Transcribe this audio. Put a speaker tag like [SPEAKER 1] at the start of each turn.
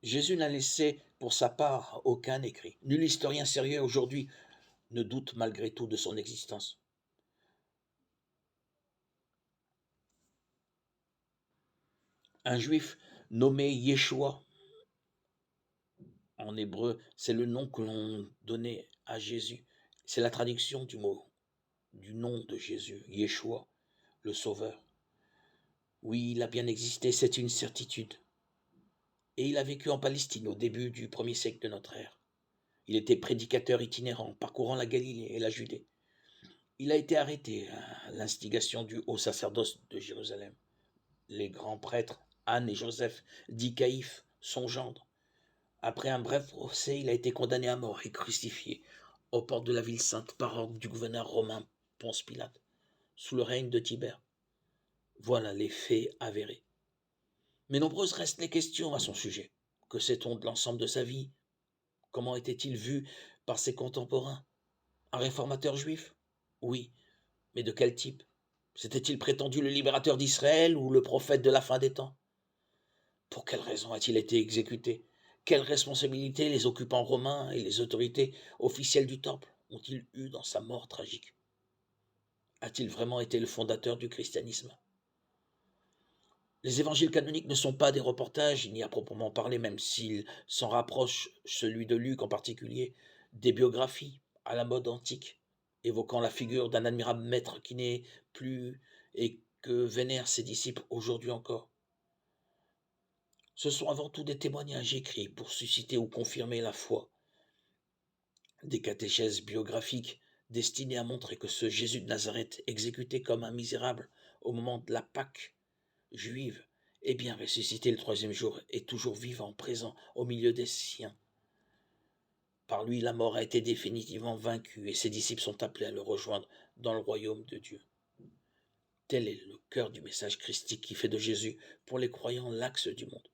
[SPEAKER 1] Jésus n'a laissé pour sa part aucun écrit. Nul historien sérieux aujourd'hui ne doute malgré tout de son existence. Un juif nommé Yeshua, en hébreu, c'est le nom que l'on donnait à Jésus. C'est la traduction du nom de Jésus, Yeshua, le Sauveur. Oui, il a bien existé, c'est une certitude. Et il a vécu en Palestine au début du 1er siècle de notre ère. Il était prédicateur itinérant, parcourant la Galilée et la Judée. Il a été arrêté à l'instigation du haut sacerdoce de Jérusalem. Les grands prêtres, Anne et Joseph, dit Caïphe, son gendre. Après un bref procès, il a été condamné à mort et crucifié aux portes de la ville sainte par ordre du gouverneur romain Ponce Pilate, sous le règne de Tibère. Voilà les faits avérés. Mais nombreuses restent les questions à son sujet. Que sait-on de l'ensemble de sa vie? Comment était-il vu par ses contemporains? Un réformateur juif? Oui, mais de quel type? S'était-il prétendu le libérateur d'Israël ou le prophète de la fin des temps? Pour quelle raison a-t-il été exécuté? Quelle responsabilité les occupants romains et les autorités officielles du temple ont-ils eu dans sa mort tragique? A-t-il vraiment été le fondateur du christianisme? Les évangiles canoniques ne sont pas des reportages, ni à proprement parler, même s'ils s'en rapprochent, celui de Luc en particulier, des biographies à la mode antique, évoquant la figure d'un admirable maître qui n'est plus et que vénèrent ses disciples aujourd'hui encore. Ce sont avant tout des témoignages écrits pour susciter ou confirmer la foi, des catéchèses biographiques destinées à montrer que ce Jésus de Nazareth, exécuté comme un misérable au moment de la Pâque juive, est bien ressuscité le troisième jour et toujours vivant, présent au milieu des siens. Par lui, la mort a été définitivement vaincue et ses disciples sont appelés à le rejoindre dans le royaume de Dieu. Tel est le cœur du message christique qui fait de Jésus, pour les croyants, l'axe du monde.